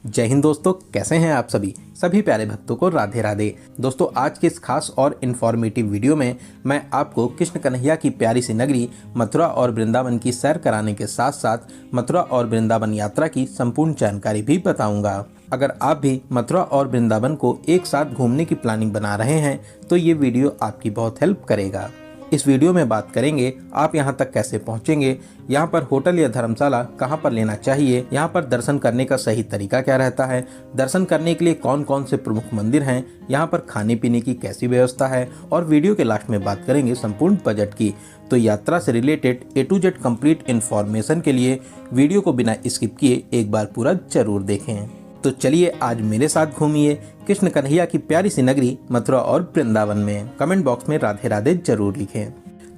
जय हिंद दोस्तों, कैसे हैं आप सभी प्यारे भक्तों को राधे राधे। दोस्तों, आज के इस खास और इन्फॉर्मेटिव वीडियो में मैं आपको कृष्ण कन्हैया की प्यारी सी नगरी मथुरा और वृंदावन की सैर कराने के साथ साथ मथुरा और वृंदावन यात्रा की संपूर्ण जानकारी भी बताऊंगा। अगर आप भी मथुरा और वृंदावन को एक साथ घूमने की प्लानिंग बना रहे हैं तो ये वीडियो आपकी बहुत हेल्प करेगा। इस वीडियो में बात करेंगे आप यहाँ तक कैसे पहुँचेंगे, यहाँ पर होटल या धर्मशाला कहाँ पर लेना चाहिए, यहाँ पर दर्शन करने का सही तरीका क्या रहता है, दर्शन करने के लिए कौन कौन से प्रमुख मंदिर हैं, यहाँ पर खाने पीने की कैसी व्यवस्था है और वीडियो के लास्ट में बात करेंगे संपूर्ण बजट की। तो यात्रा से related A to Z complete information के लिए वीडियो को बिना स्किप किए एक बार पूरा जरूर देखें। तो चलिए आज मेरे साथ घूमिए कृष्ण कन्हैया की प्यारी सी नगरी मथुरा और वृंदावन में। कमेंट बॉक्स में राधे राधे जरूर लिखें।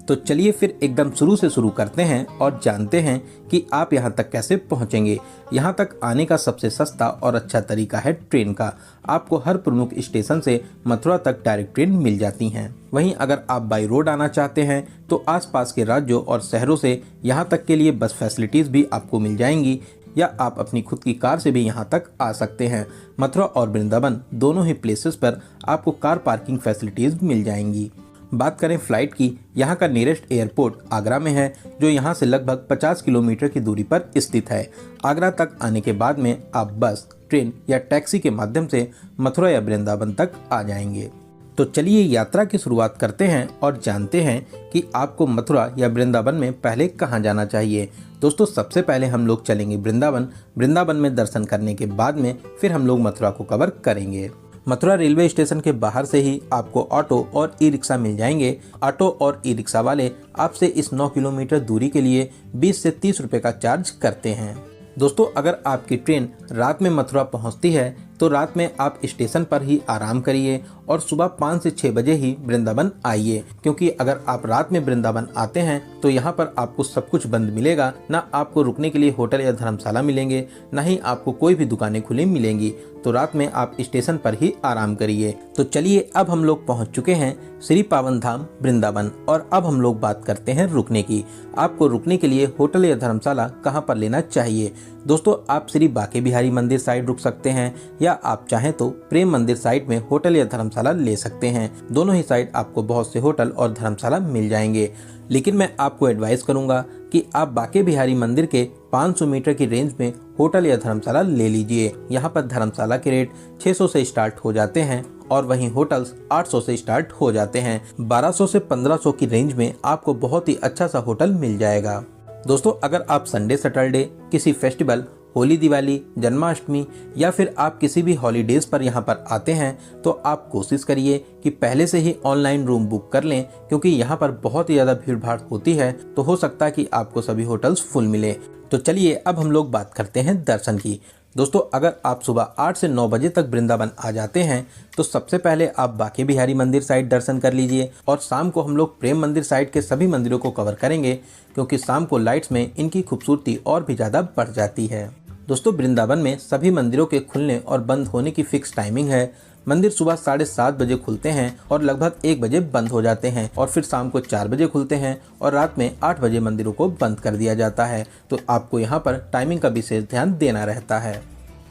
तो चलिए फिर एकदम शुरू से शुरू करते हैं और जानते हैं कि आप यहाँ तक कैसे पहुँचेंगे। यहाँ तक आने का सबसे सस्ता और अच्छा तरीका है ट्रेन का। आपको हर प्रमुख स्टेशन से मथुरा तक डायरेक्ट ट्रेन मिल जाती हैं। वहीं अगर आप बाई रोड आना चाहते हैं तो आसपास के राज्यों और शहरों से यहाँ तक के लिए बस फैसिलिटीज़ भी आपको मिल जाएंगी, या आप अपनी खुद की कार से भी यहाँ तक आ सकते हैं। मथुरा और वृंदावन दोनों ही प्लेसेस पर आपको कार पार्किंग फैसिलिटीज़ मिल जाएंगी। बात करें फ़्लाइट की, यहाँ का नियरेस्ट एयरपोर्ट आगरा में है, जो यहाँ से लगभग 50 किलोमीटर की दूरी पर स्थित है। आगरा तक आने के बाद में आप बस, ट्रेन या टैक्सी के माध्यम से मथुरा या वृंदावन तक आ जाएंगे। तो चलिए यात्रा की शुरुआत करते हैं और जानते हैं कि आपको मथुरा या वृंदावन में पहले कहाँ जाना चाहिए। दोस्तों, सबसे पहले हम लोग चलेंगे वृंदावन में दर्शन करने के बाद में फिर हम लोग मथुरा को कवर करेंगे। मथुरा रेलवे स्टेशन के बाहर से ही आपको ऑटो और ई रिक्शा मिल जाएंगे। ऑटो और ई रिक्शा वाले आपसे इस 9 किलोमीटर दूरी के लिए 20 से 30 रुपये का चार्ज करते हैं। दोस्तों, अगर आपकी ट्रेन रात में मथुरा पहुंचती है तो रात में आप स्टेशन पर ही आराम करिए और सुबह 5 से 6 बजे ही वृंदावन आइए, क्योंकि अगर आप रात में वृंदावन आते हैं तो यहाँ पर आपको सब कुछ बंद मिलेगा। ना आपको रुकने के लिए होटल या धर्मशाला मिलेंगे, ना ही आपको कोई भी दुकानें खुली मिलेंगी। तो रात में आप स्टेशन पर ही आराम करिए। तो चलिए अब हम लोग पहुँच चुके हैं श्री पावन धाम वृंदावन, और अब हम लोग बात करते हैं रुकने की। आपको रुकने के लिए होटल या धर्मशाला कहाँ पर लेना चाहिए। दोस्तों, आप श्री बांके बिहारी मंदिर साइड रुक सकते हैं, या आप चाहें तो प्रेम मंदिर साइड में होटल या धर्मशाला ले सकते हैं। दोनों ही साइड आपको बहुत से होटल और धर्मशाला मिल जाएंगे, लेकिन मैं आपको एडवाइस करूंगा कि आप बांके बिहारी मंदिर के 500 मीटर की रेंज में होटल या धर्मशाला ले लीजिए। यहाँ पर धर्मशाला के रेट 600 से स्टार्ट हो जाते हैं और वहीं होटल्स 800 से स्टार्ट हो जाते हैं। 1200 से 1500 की रेंज में आपको बहुत ही अच्छा सा होटल मिल जाएगा। दोस्तों, अगर आप संडे सैटरडे किसी फेस्टिवल, होली, दिवाली, जन्माष्टमी या फिर आप किसी भी हॉलीडेज पर यहाँ पर आते हैं तो आप कोशिश करिए कि पहले से ही ऑनलाइन रूम बुक कर लें, क्योंकि यहाँ पर बहुत ही ज़्यादा भीड़ भाड़ होती है, तो हो सकता है कि आपको सभी होटल्स फुल मिले। तो चलिए अब हम लोग बात करते हैं दर्शन की। दोस्तों, अगर आप सुबह 8 से 9 बजे तक वृंदावन आ जाते हैं तो सबसे पहले आप बांके बिहारी मंदिर साइड दर्शन कर लीजिए, और शाम को हम लोग प्रेम मंदिर साइड के सभी मंदिरों को कवर करेंगे, क्योंकि शाम को लाइट्स में इनकी खूबसूरती और भी ज़्यादा बढ़ जाती है। दोस्तों, वृंदावन में सभी मंदिरों के खुलने और बंद होने की फिक्स टाइमिंग है। मंदिर सुबह 7:30 बजे खुलते हैं और लगभग 1 बजे बंद हो जाते हैं, और फिर शाम को 4 बजे खुलते हैं और रात में 8 बजे मंदिरों को बंद कर दिया जाता है। तो आपको यहाँ पर टाइमिंग का विशेष ध्यान देना रहता है।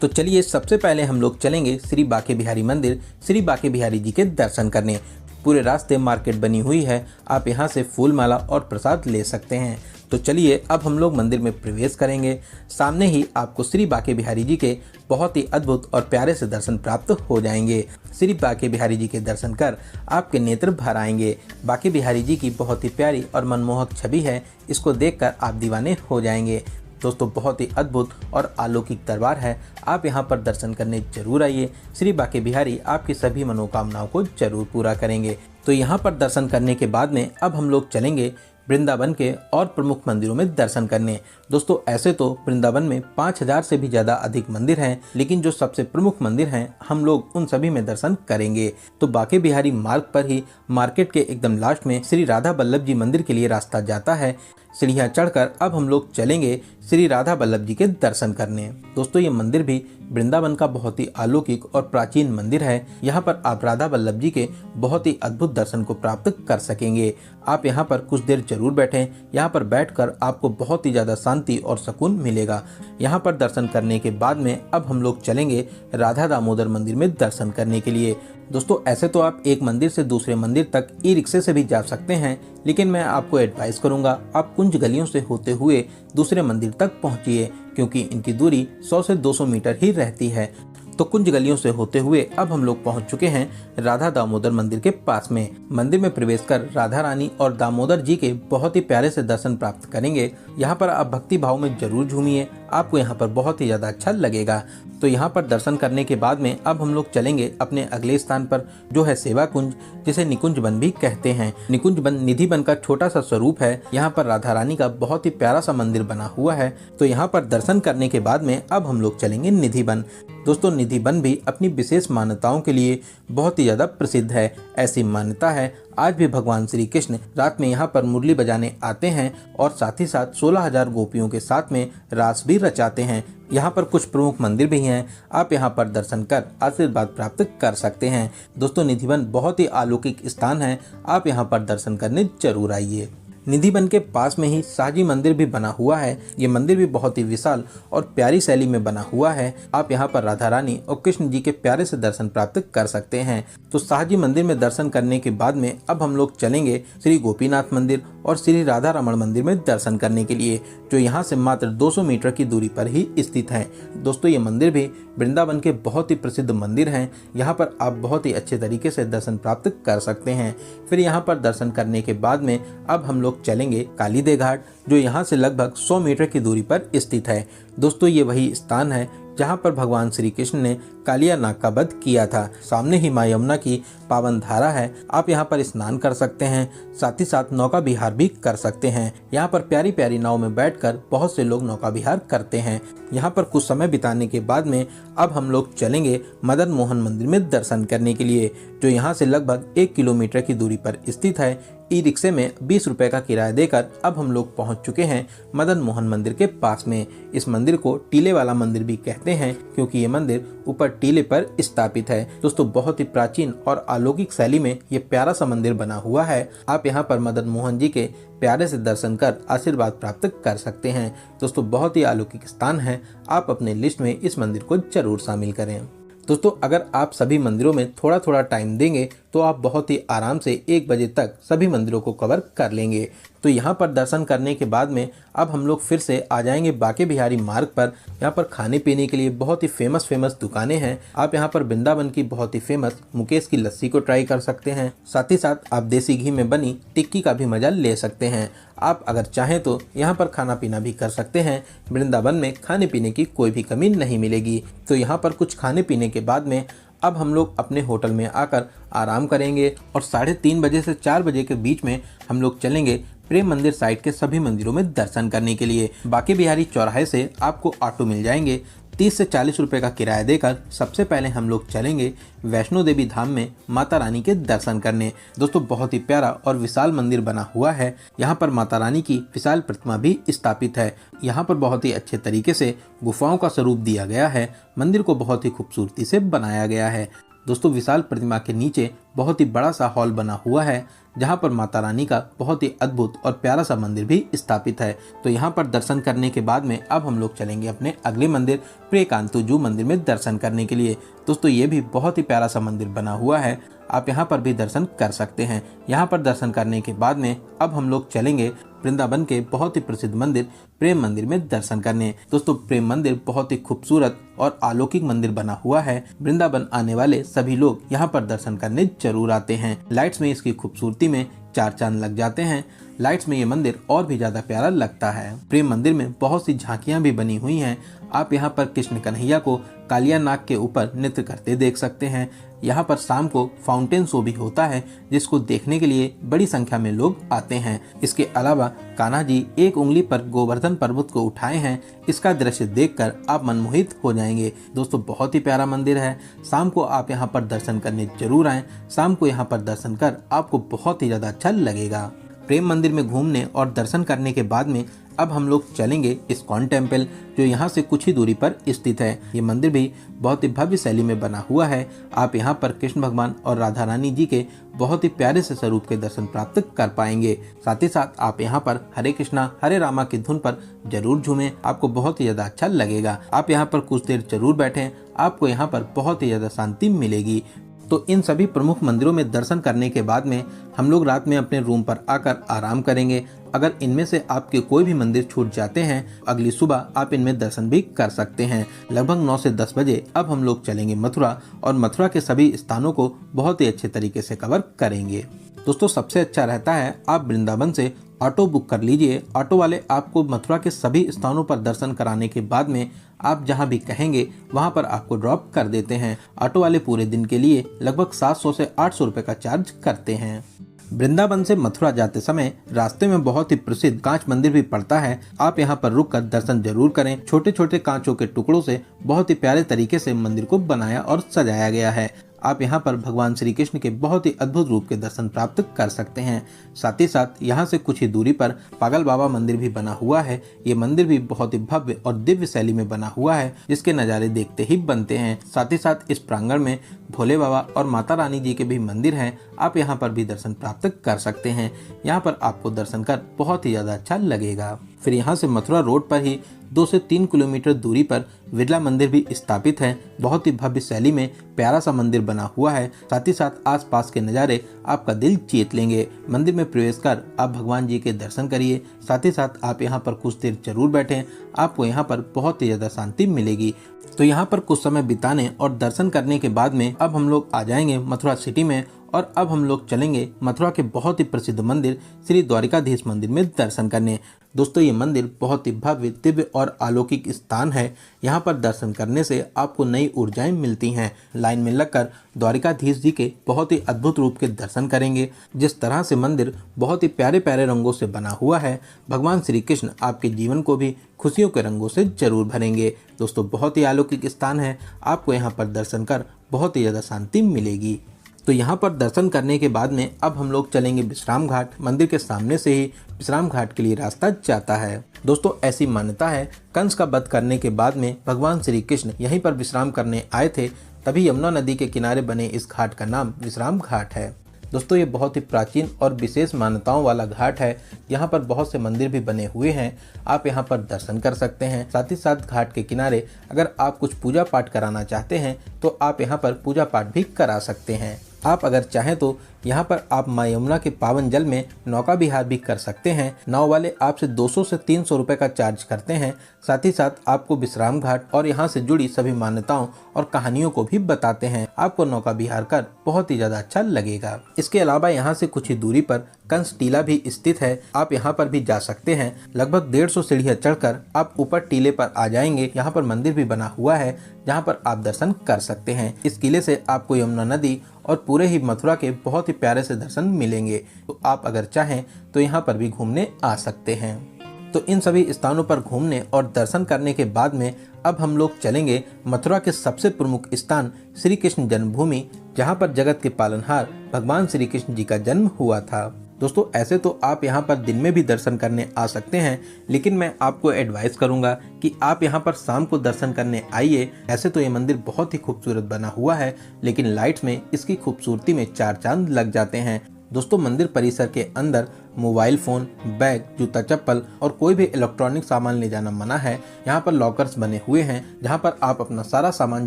तो चलिए सबसे पहले हम लोग चलेंगे श्री बांके बिहारी मंदिर, श्री बांके बिहारी जी के दर्शन करने। पूरे रास्ते मार्केट बनी हुई है, आप यहाँ से फूल माला और प्रसाद ले सकते हैं। तो चलिए अब हम लोग मंदिर में प्रवेश करेंगे। सामने ही आपको श्री बांके बिहारी जी के बहुत ही अद्भुत और प्यारे से दर्शन प्राप्त हो जाएंगे। श्री बांके बिहारी जी के दर्शन कर आपके नेत्र भर आएंगे। बांके बिहारी जी की बहुत ही प्यारी और मनमोहक छवि है, इसको देखकर आप दीवाने हो जाएंगे। दोस्तों, बहुत ही अद्भुत और अलौकिक दरबार है, आप यहाँ पर दर्शन करने जरूर आइए। श्री बांके बिहारी आपकी सभी मनोकामनाओं को जरूर पूरा करेंगे। तो यहाँ पर दर्शन करने के बाद में अब हम लोग चलेंगे वृंदावन के और प्रमुख मंदिरों में दर्शन करने। दोस्तों, ऐसे तो वृंदावन में 5000 से भी ज़्यादा अधिक मंदिर हैं, लेकिन जो सबसे प्रमुख मंदिर हैं हम लोग उन सभी में दर्शन करेंगे। तो बांके बिहारी मार्ग पर ही मार्केट के एकदम लास्ट में श्री राधा वल्लभ जी मंदिर के लिए रास्ता जाता है। सीढ़ियाँ चढ़कर अब हम लोग चलेंगे श्री राधा वल्लभ जी के दर्शन करने। दोस्तों, ये मंदिर भी वृंदावन का बहुत ही अलौकिक और प्राचीन मंदिर है। यहाँ पर आप राधा वल्लभ जी के बहुत ही अद्भुत दर्शन को प्राप्त कर सकेंगे। आप यहाँ पर कुछ देर जरूर बैठें, यहाँ पर बैठकर आपको बहुत ही ज़्यादा शांति शांति और सुकून मिलेगा। यहाँ पर दर्शन करने के बाद में अब हम लोग चलेंगे राधा दामोदर मंदिर में दर्शन करने के लिए। दोस्तों ऐसे तो आप एक मंदिर से दूसरे मंदिर तक ई रिक्शे से भी जा सकते हैं, लेकिन मैं आपको एडवाइस करूंगा आप कुंज गलियों से होते हुए दूसरे मंदिर तक पहुंचिए, क्योंकि इनकी दूरी 100 से 200 मीटर ही रहती है। तो कुंज गलियों से होते हुए अब हम लोग पहुंच चुके हैं राधा दामोदर मंदिर के पास में। मंदिर में प्रवेश कर राधा रानी और दामोदर जी के बहुत ही प्यारे से दर्शन प्राप्त करेंगे। यहाँ पर आप भक्ति भाव में जरूर झूमिए, आपको यहाँ पर बहुत ही ज्यादा अच्छा लगेगा। तो यहाँ पर दर्शन करने के बाद में अब हम लोग चलेंगे अपने अगले स्थान पर, जो है सेवा कुंज, जिसे निकुंज वन भी कहते हैं। निकुंज वन निधि वन का छोटा सा स्वरूप है। यहाँ पर राधा रानी का बहुत ही प्यारा सा मंदिर बना हुआ है। तो यहाँ पर दर्शन करने के बाद में अब हम लोग चलेंगे निधि वन। दोस्तों निधि वन भी अपनी विशेष मान्यताओं के लिए बहुत ही ज्यादा प्रसिद्ध है। ऐसी मान्यता है आज भी भगवान श्री कृष्ण रात में यहाँ पर मुरली बजाने आते हैं और साथ ही साथ 16,000 गोपियों के साथ में रास भी रचाते हैं। यहाँ पर कुछ प्रमुख मंदिर भी हैं, आप यहाँ पर दर्शन कर आशीर्वाद प्राप्त कर सकते हैं। दोस्तों निधि वन बहुत ही अलौकिक स्थान है, आप यहाँ पर दर्शन करने जरूर आइए। निधि वन के पास में ही शाहजी मंदिर भी बना हुआ है। ये मंदिर भी बहुत ही विशाल और प्यारी शैली में बना हुआ है। आप यहाँ पर राधा रानी और कृष्ण जी के प्यारे से दर्शन प्राप्त कर सकते हैं। तो शाहजी मंदिर में दर्शन करने के बाद में अब हम लोग चलेंगे श्री गोपीनाथ मंदिर और श्री राधा रमण मंदिर में दर्शन करने के लिए, जो यहाँ से मात्र 200 मीटर की दूरी पर ही स्थित है। दोस्तों ये मंदिर भी वृंदावन के बहुत ही प्रसिद्ध मंदिर हैं। यहाँ पर आप बहुत ही अच्छे तरीके से दर्शन प्राप्त कर सकते हैं। फिर यहाँ पर दर्शन करने के बाद में अब हम लोग चलेंगे कालीदे घाट, जो यहाँ से लगभग 100 मीटर की दूरी पर स्थित है। दोस्तों ये वही स्थान है जहाँ पर भगवान श्री कृष्ण ने कालिया नाग का वध किया था। सामने ही माँ यमुना की पावन धारा है, आप यहाँ पर स्नान कर सकते हैं, साथ ही साथ नौका विहार भी कर सकते हैं। यहाँ पर प्यारी प्यारी नाव में बैठकर बहुत से लोग नौका विहार करते हैं। यहाँ पर कुछ समय बिताने के बाद में अब हम लोग चलेंगे मदन मोहन मंदिर में दर्शन करने के लिए, जो यहाँ से लगभग 1 किलोमीटर की दूरी पर स्थित है। ई रिक्शे में 20 रुपए का किराया देकर अब हम लोग पहुँच चुके हैं मदन मोहन मंदिर के पास में। इस मंदिर को टीले वाला मंदिर भी कहते हैं, क्योंकि ये मंदिर ऊपर टीले पर स्थापित है। दोस्तों बहुत ही प्राचीन और अलौकिक शैली में ये प्यारा सा मंदिर बना हुआ है। आप यहाँ पर मदन मोहन जी के प्यारे से दर्शन कर आशीर्वाद प्राप्त कर सकते हैं। दोस्तों बहुत ही अलौकिक स्थान है, आप अपने लिस्ट में इस मंदिर को जरूर शामिल करें। दोस्तों अगर आप सभी मंदिरों में थोड़ा थोड़ा टाइम देंगे तो आप बहुत ही आराम से 1 बजे तक सभी मंदिरों को कवर कर लेंगे। तो यहाँ पर दर्शन करने के बाद में अब हम लोग फिर से आ जाएंगे बांके बिहारी मार्ग पर। यहाँ पर खाने पीने के लिए बहुत ही फेमस दुकानें हैं। आप यहाँ पर वृंदावन की बहुत ही फेमस मुकेश की लस्सी को ट्राई कर सकते हैं। साथ ही साथ आप देसी घी में बनी टिक्की का भी मजा ले सकते हैं। आप अगर चाहें तो यहाँ पर खाना पीना भी कर सकते हैं। वृंदावन में खाने पीने की कोई भी कमी नहीं मिलेगी। तो यहाँ पर कुछ खाने पीने के बाद में अब हम लोग अपने होटल में आकर आराम करेंगे और 3:30 बजे से 4 बजे के बीच में हम लोग चलेंगे प्रेम मंदिर साइड के सभी मंदिरों में दर्शन करने के लिए। बांके बिहारी चौराहे से आपको ऑटो मिल जाएंगे। 30 से 40 रुपए का किराया देकर सबसे पहले हम लोग चलेंगे वैष्णो देवी धाम में माता रानी के दर्शन करने। दोस्तों बहुत ही प्यारा और विशाल मंदिर बना हुआ है। यहाँ पर माता रानी की विशाल प्रतिमा भी स्थापित है। यहाँ पर बहुत ही अच्छे तरीके से गुफाओं का स्वरूप दिया गया है। मंदिर को बहुत ही खूबसूरती से बनाया गया है। दोस्तों विशाल प्रतिमा के नीचे बहुत ही बड़ा सा हॉल बना हुआ है, जहाँ पर माता रानी का बहुत ही अद्भुत और प्यारा सा मंदिर भी स्थापित है। तो यहाँ पर दर्शन करने के बाद में अब हम लोग चलेंगे अपने अगले मंदिर प्रेकांतुजू मंदिर में दर्शन करने के लिए। दोस्तों ये भी बहुत ही प्यारा सा मंदिर बना हुआ है, आप यहाँ पर भी दर्शन कर सकते हैं। यहाँ पर दर्शन करने के बाद में अब हम लोग चलेंगे वृंदावन के बहुत ही प्रसिद्ध मंदिर प्रेम मंदिर में दर्शन करने। दोस्तों प्रेम मंदिर बहुत ही खूबसूरत और अलौकिक मंदिर बना हुआ है। वृंदावन आने वाले सभी लोग यहाँ पर दर्शन करने जरूर आते हैं। लाइट्स में इसकी खूबसूरती में 4 चांद लग जाते हैं। लाइट्स में ये मंदिर और भी ज्यादा प्यारा लगता है। प्रेम मंदिर में बहुत सी झांकियां भी बनी हुई हैं। आप यहाँ पर कृष्ण कन्हैया को कालिया नाग के ऊपर नृत्य करते देख सकते हैं। यहाँ पर शाम को फाउंटेन शो भी होता है, जिसको देखने के लिए बड़ी संख्या में लोग आते हैं। इसके अलावा कान्हा जी एक उंगली पर गोवर्धन पर्वत को उठाए हैं। इसका दृश्य देखकर आप मनमोहित हो जाएंगे। दोस्तों बहुत ही प्यारा मंदिर है। शाम को आप यहाँ पर दर्शन करने जरूर आएं। शाम को यहाँ पर दर्शन कर आपको बहुत ही ज्यादा अच्छा लगेगा। प्रेम मंदिर में घूमने और दर्शन करने के बाद में अब हम लोग चलेंगे इस्कॉन टेम्पल, जो यहाँ से कुछ ही दूरी पर स्थित है। ये मंदिर भी बहुत ही भव्य शैली में बना हुआ है। आप यहाँ पर कृष्ण भगवान और राधा रानी जी के बहुत ही प्यारे से स्वरूप के दर्शन प्राप्त कर पाएंगे। साथ ही साथ आप यहाँ पर हरे कृष्णा हरे रामा की धुन पर जरूर झूमें, आपको बहुत ही ज्यादा अच्छा लगेगा। आप यहाँ पर कुछ देर जरूर बैठें, आपको यहाँ पर बहुत ही ज्यादा शांति मिलेगी। तो इन सभी प्रमुख मंदिरों में दर्शन करने के बाद में हम लोग रात में अपने रूम पर आकर आराम करेंगे। अगर इनमें से आपके कोई भी मंदिर छूट जाते हैं, अगली सुबह आप इनमें दर्शन भी कर सकते हैं। लगभग 9 से 10 बजे अब हम लोग चलेंगे मथुरा और मथुरा के सभी स्थानों को बहुत ही अच्छे तरीके से कवर करेंगे। दोस्तों, सबसे अच्छा रहता है आप वृंदावन से ऑटो बुक कर लीजिए। ऑटो वाले आपको मथुरा के सभी स्थानों पर दर्शन कराने के बाद में आप जहां भी कहेंगे वहां पर आपको ड्रॉप कर देते हैं। ऑटो वाले पूरे दिन के लिए लगभग 700 से 800 रुपए का चार्ज करते हैं। वृंदावन से मथुरा जाते समय रास्ते में बहुत ही प्रसिद्ध कांच मंदिर भी पड़ता है। आप यहाँ पर रुककर दर्शन जरूर करें। छोटे छोटे कांचों के टुकड़ों से बहुत ही प्यारे तरीके से मंदिर को बनाया और सजाया गया है। आप यहाँ पर भगवान श्री कृष्ण के बहुत ही अद्भुत रूप के दर्शन प्राप्त कर सकते हैं। साथ ही साथ यहाँ से कुछ ही दूरी पर पागल बाबा मंदिर भी बना हुआ है। ये मंदिर भी बहुत ही भव्य और दिव्य शैली में बना हुआ है, जिसके नज़ारे देखते ही बनते हैं। साथ ही साथ इस प्रांगण में भोले बाबा और माता रानी जी के भी मंदिर हैं। आप यहाँ पर भी दर्शन प्राप्त कर सकते हैं। यहाँ पर आपको दर्शन कर बहुत ही ज़्यादा अच्छा लगेगा। फिर यहाँ से मथुरा रोड पर ही 2 से 3 किलोमीटर दूरी पर विरला मंदिर भी स्थापित है। बहुत ही भव्य शैली में प्यारा सा मंदिर बना हुआ है। साथ ही साथ आसपास के नज़ारे आपका दिल जीत लेंगे। मंदिर में प्रवेश कर आप भगवान जी के दर्शन करिए। साथ ही साथ आप यहाँ पर कुछ देर जरूर बैठें, आपको यहाँ पर बहुत ही ज़्यादा शांति मिलेगी। तो यहाँ पर कुछ समय बिताने और दर्शन करने के बाद में अब हम लोग आ जाएंगे मथुरा सिटी में और अब हम लोग चलेंगे मथुरा के बहुत ही प्रसिद्ध मंदिर श्री द्वारिकाधीश मंदिर में दर्शन करने। दोस्तों, ये मंदिर बहुत ही भव्य दिव्य और अलौकिक स्थान है। यहाँ पर दर्शन करने से आपको नई ऊर्जाएं मिलती हैं। लाइन में लगकर द्वारिकाधीश जी के बहुत ही अद्भुत रूप के दर्शन करेंगे। जिस तरह से मंदिर बहुत ही प्यारे प्यारे रंगों से बना हुआ है, भगवान श्री कृष्ण आपके जीवन को भी खुशियों के रंगों से जरूर भरेंगे। दोस्तों, बहुत ही अलौकिक स्थान है। आपको यहाँ पर दर्शन कर बहुत ही ज़्यादा शांति मिलेगी। तो यहाँ पर दर्शन करने के बाद में अब हम लोग चलेंगे विश्राम घाट। मंदिर के सामने से ही विश्राम घाट के लिए रास्ता जाता है। दोस्तों, ऐसी मान्यता है कंस का वध करने के बाद में भगवान श्री कृष्ण यहीं पर विश्राम करने आए थे, तभी यमुना नदी के किनारे बने इस घाट का नाम विश्राम घाट है। दोस्तों, ये बहुत ही प्राचीन और विशेष मान्यताओं वाला घाट है। यहाँ पर बहुत से मंदिर भी बने हुए हैं। आप यहाँ पर दर्शन कर सकते हैं। साथ ही साथ घाट के किनारे अगर आप कुछ पूजा पाठ कराना चाहते हैं तो आप यहाँ पर पूजा पाठ भी करा सकते हैं। आप अगर चाहें तो यहाँ पर आप माँ यमुना के पावन जल में नौका विहार भी कर सकते हैं। नाव वाले आपसे 200 से 300 रुपए का चार्ज करते हैं। साथ ही साथ आपको विश्राम घाट और यहाँ से जुड़ी सभी मान्यताओं और कहानियों को भी बताते हैं। आपको नौका विहार कर बहुत ही ज्यादा अच्छा लगेगा। इसके अलावा यहाँ से कुछ ही दूरी पर कंस टीला भी स्थित है। आप यहाँ पर भी जा सकते हैं। लगभग 150 सीढ़ियाँ चढ़कर आप ऊपर टीले पर आ जाएंगे। यहाँ पर मंदिर भी बना हुआ है जहाँ पर आप दर्शन कर सकते हैं। इस किले से आपको यमुना नदी और पूरे ही मथुरा के बहुत ही प्यारे से दर्शन मिलेंगे। तो आप अगर चाहें तो यहाँ पर भी घूमने आ सकते हैं। तो इन सभी स्थानों पर घूमने और दर्शन करने के बाद में अब हम लोग चलेंगे मथुरा के सबसे प्रमुख स्थान श्री कृष्ण जन्मभूमि, जहाँ पर जगत के पालनहार भगवान श्री कृष्ण जी का जन्म हुआ था। दोस्तों, ऐसे तो आप यहाँ पर दिन में भी दर्शन करने आ सकते हैं, लेकिन मैं आपको एडवाइस करूंगा कि आप यहाँ पर शाम को दर्शन करने आइए। ऐसे तो ये मंदिर बहुत ही खूबसूरत बना हुआ है, लेकिन लाइट्स में इसकी खूबसूरती में 4 चांद लग जाते हैं। दोस्तों, मंदिर परिसर के अंदर मोबाइल फोन, बैग, जूता चप्पल और कोई भी इलेक्ट्रॉनिक सामान ले जाना मना है। यहाँ पर लॉकर्स बने हुए हैं जहाँ पर आप अपना सारा सामान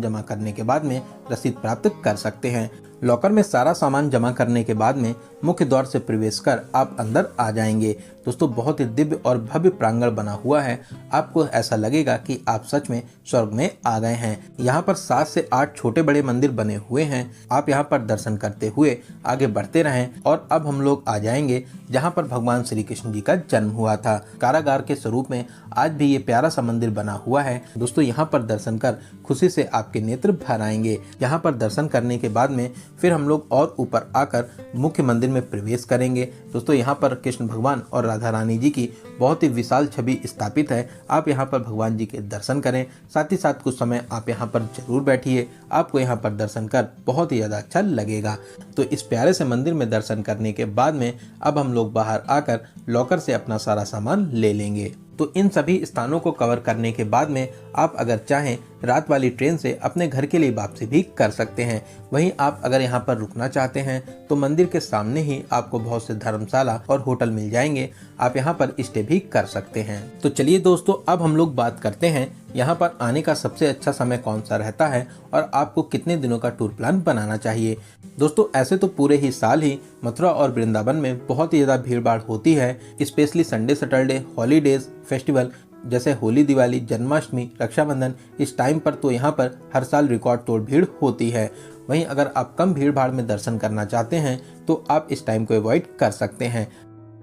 जमा करने के बाद में रसीद प्राप्त कर सकते हैं। लॉकर में सारा सामान जमा करने के बाद में मुख्य द्वार से प्रवेश कर आप अंदर आ जाएंगे। दोस्तों, बहुत ही दिव्य और भव्य प्रांगण बना हुआ है। आपको ऐसा लगेगा कि आप सच में स्वर्ग में आ गए हैं। यहाँ पर 7 से 8 छोटे बड़े मंदिर बने हुए हैं। आप यहाँ पर दर्शन करते हुए आगे बढ़ते रहें और अब हम लोग आ जाएंगे जहाँ पर भगवान श्री कृष्ण जी का जन्म हुआ था। कारागार के स्वरूप में आज भी ये प्यारा सा मंदिर बना हुआ है। दोस्तों, यहाँ पर दर्शन कर खुशी से आपके नेत्र भर आएंगे। यहाँ पर दर्शन करने के बाद में फिर हम लोग और ऊपर आकर मुख्य मंदिर में प्रवेश करेंगे। दोस्तों, यहाँ पर कृष्ण भगवान और राधा रानी जी की बहुत ही विशाल छवि स्थापित है। आप यहाँ पर भगवान जी के दर्शन करें। साथ ही साथ कुछ समय आप यहाँ पर जरूर बैठिए। आपको यहाँ पर दर्शन कर बहुत ही ज़्यादा अच्छा लगेगा। तो इस प्यारे से मंदिर में दर्शन करने के बाद में अब हम लोग बाहर आकर लॉकर से अपना सारा सामान ले लेंगे। तो इन सभी स्थानों को कवर करने के बाद में आप अगर चाहें रात वाली ट्रेन से अपने घर के लिए वापसी भी कर सकते हैं। वहीं आप अगर यहाँ पर रुकना चाहते हैं तो मंदिर के सामने ही आपको बहुत से धर्मशाला और होटल मिल जाएंगे, आप यहाँ पर स्टे भी कर सकते हैं। तो चलिए दोस्तों, अब हम लोग बात करते हैं यहाँ पर आने का सबसे अच्छा समय कौन सा रहता है और आपको कितने दिनों का टूर प्लान बनाना चाहिए। दोस्तों, ऐसे तो पूरे ही साल ही मथुरा और वृंदावन में बहुत ही ज़्यादा भीड़ भाड़ होती है, specially Sunday Saturday, holidays, festival जैसे होली, दिवाली, जन्माष्टमी, रक्षाबंधन। इस टाइम पर तो यहाँ पर हर साल रिकॉर्ड तोड़ भीड़ होती है। वहीं अगर आप कम भीड़ भाड़ में दर्शन करना चाहते हैं तो आप इस टाइम को अवॉइड कर सकते हैं।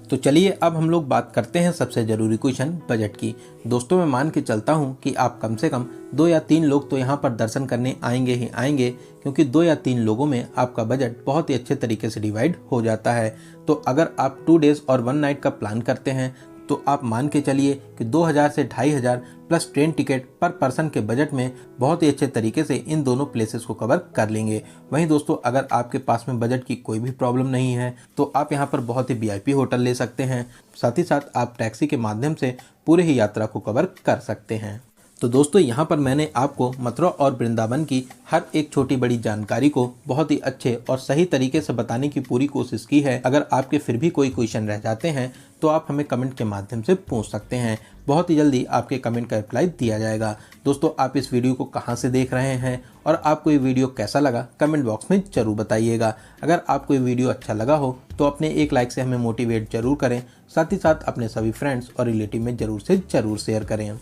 तो चलिए अब हम लोग बात करते हैं सबसे ज़रूरी क्वेश्चन, बजट की। दोस्तों, मैं मान के चलता हूँ कि आप कम से कम 2 या 3 लोग तो यहाँ पर दर्शन करने आएंगे ही आएंगे, क्योंकि 2 या 3 लोगों में आपका बजट बहुत ही अच्छे तरीके से डिवाइड हो जाता है। तो अगर आप 2 डेज़ और 1 नाइट का प्लान करते हैं तो आप मान के चलिए कि 2000 से 2500 प्लस ट्रेन टिकट पर पर्सन के बजट में बहुत ही अच्छे तरीके से इन दोनों प्लेसेस को कवर कर लेंगे। वहीं दोस्तों, अगर आपके पास में बजट की कोई भी प्रॉब्लम नहीं है तो आप यहाँ पर बहुत ही VIP होटल ले सकते हैं। साथ ही साथ आप टैक्सी के माध्यम से पूरे ही यात्रा को कवर कर सकते हैं। तो दोस्तों, यहाँ पर मैंने आपको मथुरा और वृंदावन की हर एक छोटी बड़ी जानकारी को बहुत ही अच्छे और सही तरीके से बताने की पूरी कोशिश की है। अगर आपके फिर भी कोई क्वेश्चन रह जाते हैं तो आप हमें कमेंट के माध्यम से पूछ सकते हैं। बहुत ही जल्दी आपके कमेंट का रिप्लाई दिया जाएगा। दोस्तों, आप इस वीडियो को कहाँ से देख रहे हैं और आपको ये वीडियो कैसा लगा कमेंट बॉक्स में ज़रूर बताइएगा। अगर आपको ये वीडियो अच्छा लगा हो तो अपने एक लाइक से हमें मोटिवेट जरूर करें। साथ ही साथ अपने सभी फ्रेंड्स और रिलेटिव में ज़रूर से ज़रूर शेयर करें।